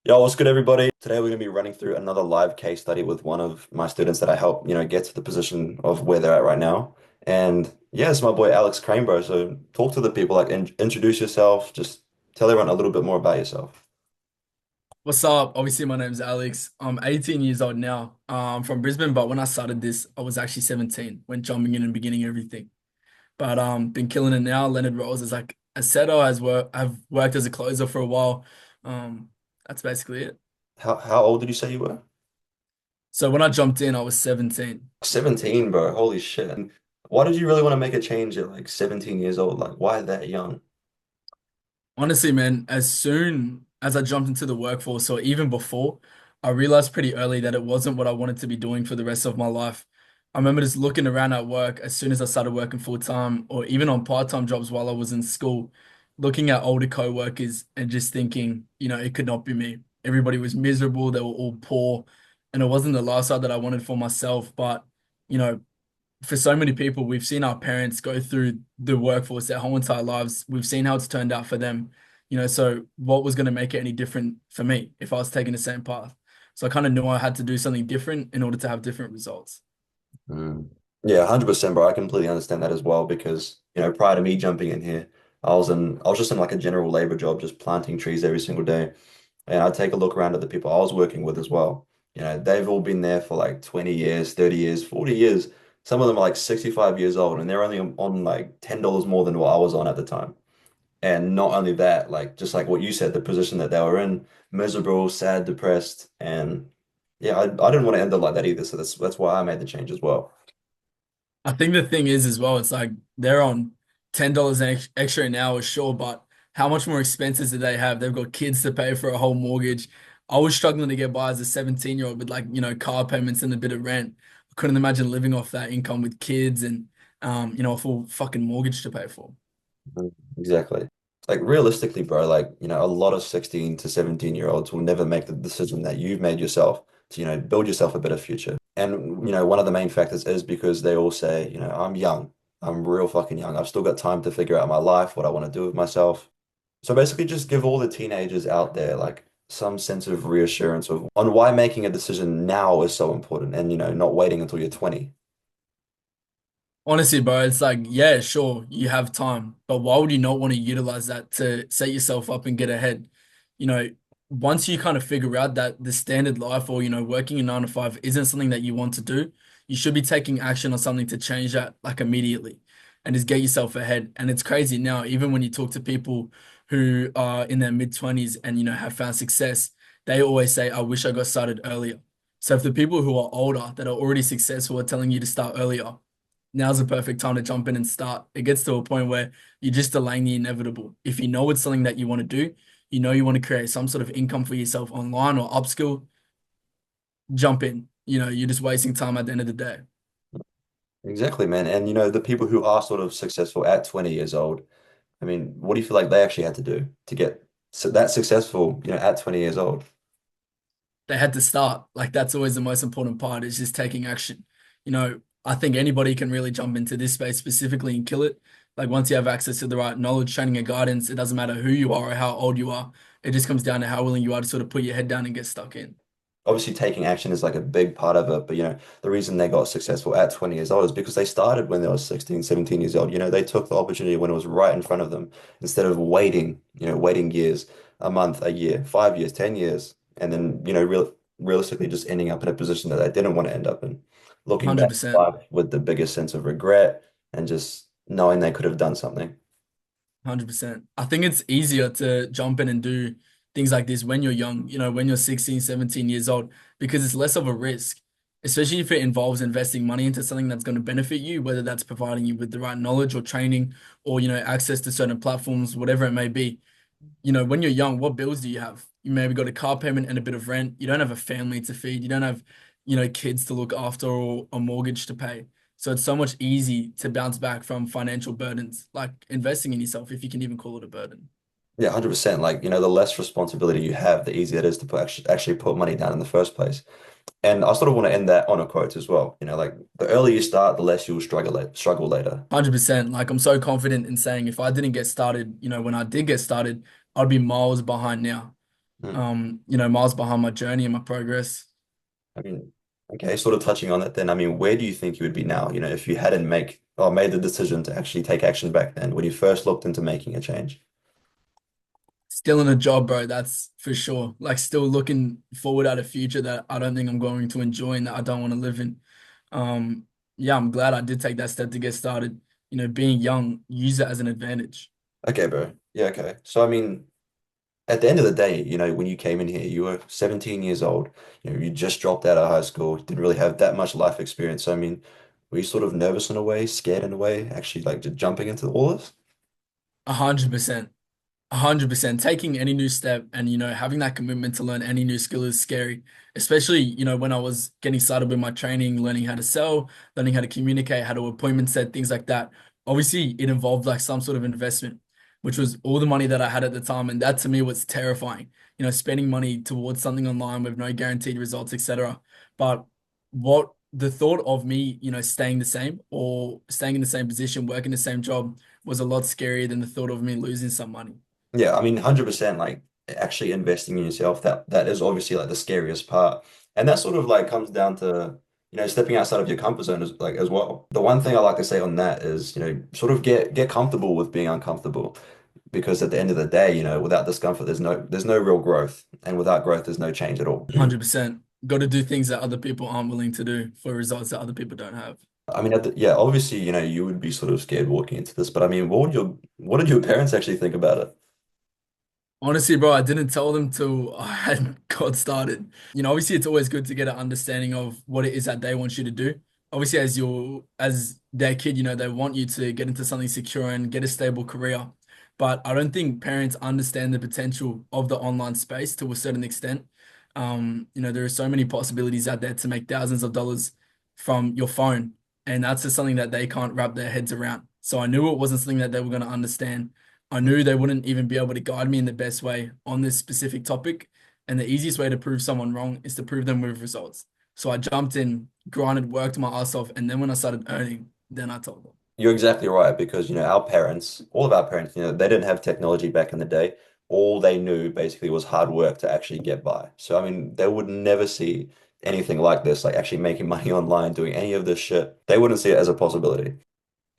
Yo, what's good, everybody? Today we're going to be running through another live case study with one of my students that I help, get to the position of where they're at right now. And yeah, it's my boy Alex Crane, bro. So talk to the people, like introduce yourself, just tell everyone a little bit more about yourself. What's up? Obviously, my name's Alex. I'm 18 years old now. I'm from Brisbane, but when I started this, I was actually 17 when jumping in and beginning everything. But been killing it now. Leonard Rose is like a setter. I've worked as a closer for a while. Um, that's basically it. How old did you say you were? So when I jumped in, I was 17. 17, bro. Holy shit. And why did you really want to make a change at like 17 years old? Like, why that young? Honestly, man, as soon as I jumped into the workforce, or even before, I realized pretty early that it wasn't what I wanted to be doing for the rest of my life. I remember just looking around at work as soon as I started working full time, or even on part-time jobs while I was in school, looking at older co-workers and just thinking, it could not be me. Everybody was miserable, they were all poor, and it wasn't the lifestyle that I wanted for myself. But, you know, for so many people, we've seen our parents go through the workforce their whole entire lives. We've seen how it's turned out for them. So what was going to make it any different for me if I was taking the same path? So I kind of knew I had to do something different in order to have different results. Mm. Yeah, 100%, bro. I completely understand that as well because, prior to me jumping in here, I was just in like a general labor job, just planting trees every single day. And I take a look around at the people I was working with as well. They've all been there for like 20 years, 30 years, 40 years. Some of them are like 65 years old and they're only on like $10 more than what I was on at the time. And not only that, like just like what you said, the position that they were in, miserable, sad, depressed, and yeah, I didn't want to end up like that either. So that's why I made the change as well. I think the thing is as well, it's like they're on $10 extra an hour, sure, but how much more expenses do they have? They've got kids to pay for a whole mortgage. I was struggling to get by as a 17-year-old with like, car payments and a bit of rent. I couldn't imagine living off that income with kids and a full fucking mortgage to pay for. Exactly. Like realistically, bro, like, a lot of 16 to 17-year-olds will never make the decision that you've made yourself to, build yourself a better future. And, one of the main factors is because they all say, I'm young. I'm real fucking young. I've still got time to figure out my life, what I want to do with myself. So basically just give all the teenagers out there like some sense of reassurance of on why making a decision now is so important and, not waiting until you're 20. Honestly, bro, it's like, yeah, sure, you have time, but why would you not want to utilize that to set yourself up and get ahead? You know, Once you kind of figure out that the standard life or, working a 9 to 5 isn't something that you want to do, you should be taking action on something to change that like immediately and just get yourself ahead. And it's crazy now, even when you talk to people who are in their mid 20s and, have found success, they always say, I wish I got started earlier. So if the people who are older that are already successful are telling you to start earlier, now's the perfect time to jump in and start. It gets to a point where you're just delaying the inevitable. If you know it's something that you want to do, you want to create some sort of income for yourself online or upskill, jump in. You're just wasting time at the end of the day. Exactly, man. And the people who are sort of successful at 20 years old, I mean, what do you feel like they actually had to do to get that successful, at 20 years old? They had to start. Like that's always the most important part is just taking action. I think anybody can really jump into this space specifically and kill it. Like once you have access to the right knowledge, training, and guidance, it doesn't matter who you are or how old you are. It just comes down to how willing you are to sort of put your head down and get stuck in. Obviously, taking action is like a big part of it, but the reason they got successful at 20 years old is because they started when they were 16, 17 years old. They took the opportunity when it was right in front of them instead of waiting, waiting years, a month, a year, 5 years, 10 years, and then, realistically just ending up in a position that they didn't want to end up in. Looking back at 100%. life with the biggest sense of regret and just knowing they could have done something. 100%. I think it's easier to jump in and do things like this when you're young, when you're 16, 17 years old, because it's less of a risk, especially if it involves investing money into something that's going to benefit you, whether that's providing you with the right knowledge or training or, access to certain platforms, whatever it may be. When you're young, what bills do you have? You maybe got a car payment and a bit of rent. You don't have a family to feed. You don't have, kids to look after or a mortgage to pay. So it's so much easy to bounce back from financial burdens, like investing in yourself, if you can even call it a burden. Yeah, 100%. Like, the less responsibility you have, the easier it is to actually put money down in the first place. And I sort of want to end that on a quote as well. Like the earlier you start, the less you'll struggle later. 100%. Like I'm so confident in saying if I didn't get started, when I did get started, I'd be miles behind now. Mm. Miles behind my journey and my progress. I mean, okay, sort of touching on it then. I mean, where do you think you would be now? If you hadn't made the decision to actually take action back then, when you first looked into making a change. Still in a job, bro, that's for sure. Like still looking forward at a future that I don't think I'm going to enjoy and that I don't want to live in. Um, yeah, I'm glad I did take that step to get started. Being young, use it as an advantage. Okay, bro. Yeah, okay. So I mean, at the end of the day, when you came in here, you were 17 years old. You just dropped out of high school, didn't really have that much life experience. So I mean, were you sort of nervous in a way, scared in a way, actually like just jumping into all this? 100%. 100%. Taking any new step and, having that commitment to learn any new skill is scary, especially, when I was getting started with my training, learning how to sell, learning how to communicate, how to appointment set, things like that. Obviously, it involved like some sort of investment, which was all the money that I had at the time. And that to me was terrifying, spending money towards something online with no guaranteed results, etc. But what the thought of me, staying the same or staying in the same position, working the same job was a lot scarier than the thought of me losing some money. Yeah, I mean, 100% like actually investing in yourself, that is obviously like the scariest part. And that sort of like comes down to, stepping outside of your comfort zone as well. The one thing I like to say on that is, sort of get comfortable with being uncomfortable. Because at the end of the day, without discomfort, there's no real growth. And without growth, there's no change at all. 100%. Got to do things that other people aren't willing to do for results that other people don't have. I mean, yeah, obviously, you would be sort of scared walking into this, but I mean, what did your parents actually think about it? Honestly, bro, I didn't tell them till I had got started. Obviously, it's always good to get an understanding of what it is that they want you to do. Obviously, as their kid, they want you to get into something secure and get a stable career. But I don't think parents understand the potential of the online space to a certain extent. There are so many possibilities out there to make thousands of dollars from your phone, and that's just something that they can't wrap their heads around. So I knew it wasn't something that they were going to understand. I knew they wouldn't even be able to guide me in the best way on this specific topic. And the easiest way to prove someone wrong is to prove them with results. So I jumped in, grinded, worked my ass off, and then when I started earning, then I told them. You're exactly right because our parents, all of our parents, they didn't have technology back in the day. All they knew basically was hard work to actually get by. So I mean, they would never see anything like this, like actually making money online, doing any of this shit. They wouldn't see it as a possibility.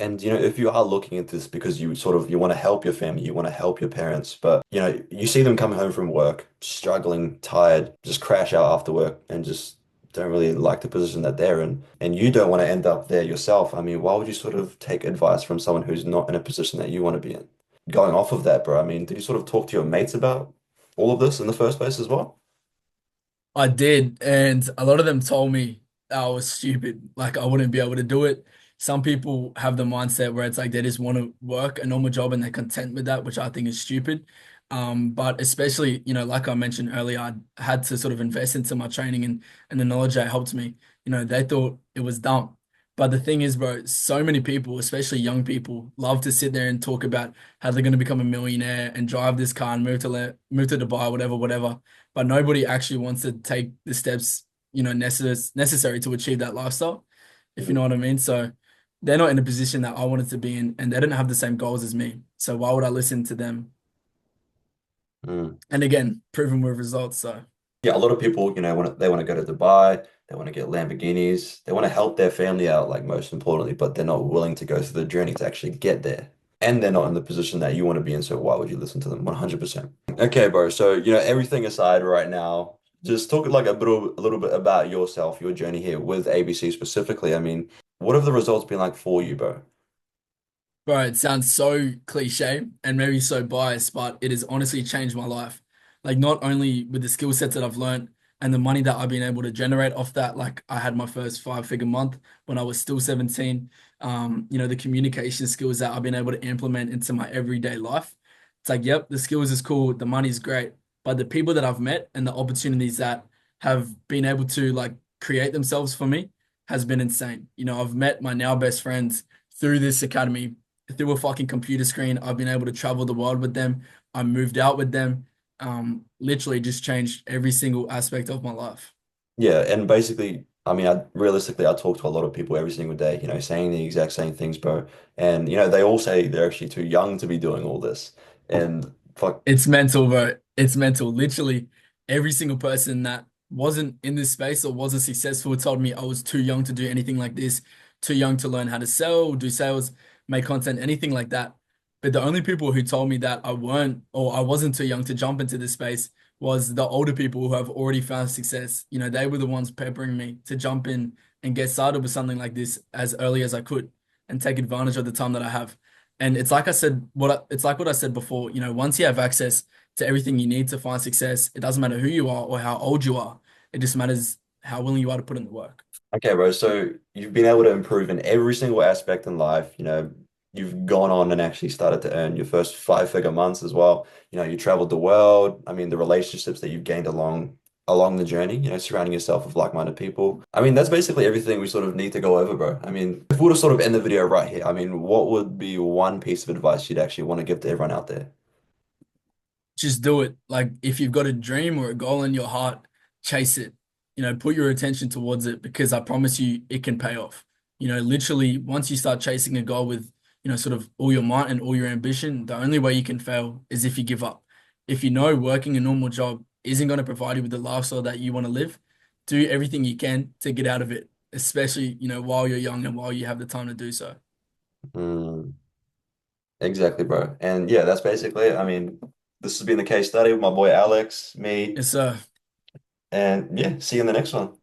And if you are looking at this because you want to help your family, you want to help your parents, but you see them coming home from work, struggling, tired, just crash out after work and just don't really like the position that they're in, and you don't want to end up there yourself. I mean, why would you sort of take advice from someone who's not in a position that you want to be in? Going off of that, bro, I mean, did you sort of talk to your mates about all of this in the first place as well? I did, and a lot of them told me I was stupid, like I wouldn't be able to do it. Some people have the mindset where it's like they just want to work a normal job and they're content with that, which I think is stupid. But especially, like I mentioned earlier, I had to sort of invest into my training and the knowledge that helped me. They thought it was dumb. But the thing is, bro, so many people, especially young people, love to sit there and talk about how they're going to become a millionaire and drive this car and move to Dubai, whatever, whatever, but nobody actually wants to take the steps, necessary to achieve that lifestyle, if you know what I mean. So they're not in a position that I wanted to be in, and they didn't have the same goals as me. So why would I listen to them? Mm. And again, proven with results. So Yeah, a lot of people, they want to go to Dubai, they want to get Lamborghinis, they want to help their family out, like most importantly, but they're not willing to go through the journey to actually get there. And they're not in the position that you want to be in, so why would you listen to them? 100%. Okay, bro. So, everything aside right now, just talk like a little bit about yourself, your journey here with ABC specifically. I mean, what have the results been like for you, bro? bro, it sounds so cliche and maybe so biased, but it has honestly changed my life. Like not only with the skill sets that I've learned and the money that I've been able to generate off that, like I had my first five-figure month when I was still 17. The communication skills that I've been able to implement into my everyday life. It's like, yep, the skills is cool, the money's great, but the people that I've met and the opportunities that have been able to like create themselves for me has been insane. I've met my now best friends through this academy through a fucking computer screen. I've been able to travel the world with them. I moved out with them. Literally just changed every single aspect of my life. Yeah, and basically, I mean, realistically, I talk to a lot of people every single day, saying the exact same things, bro. And they all say they're actually too young to be doing all this. And Fuck. It's mental, bro. It's mental. Literally, every single person that wasn't in this space or wasn't successful told me I was too young to do anything like this, too young to learn how to sell, do sales, make content, anything like that. But the only people who told me that I weren't or I wasn't too young to jump into this space was the older people who have already found success. You know, they were the ones peppering me to jump in and get started with something like this as early as I could and take advantage of the time that I have. And it's like I said, it's like what I said before, you know, once you have access to everything you need to find success, it doesn't matter who you are or how old you are. It just matters how willing you are to put in the work. Okay, bro. So you've been able to improve in every single aspect in life. You know, you've gone on and actually started to earn your first five-figure months as well. You know, you traveled the world. I mean, the relationships that you've gained along the journey, you know, surrounding yourself with like-minded people. I mean, that's basically everything we sort of need to go over, bro. I mean, if we were to sort of end the video right here, I mean, what would be one piece of advice you'd actually want to give to everyone out there? Just do it. Like if you've got a dream or a goal in your heart, chase it. You know, put your attention towards it because I promise you it can pay off. You know, literally once you start chasing a goal with, you know, sort of all your might and all your ambition, the only way you can fail is if you give up. If you know working a normal job isn't going to provide you with the lifestyle that you want to live, do everything you can to get out of it, especially, you know, while you're young and while you have the time to do so. Mm, exactly, bro. And yeah, that's basically it. I mean, this has been the case study with my boy Alex, me, It's and yeah, see you in the next one.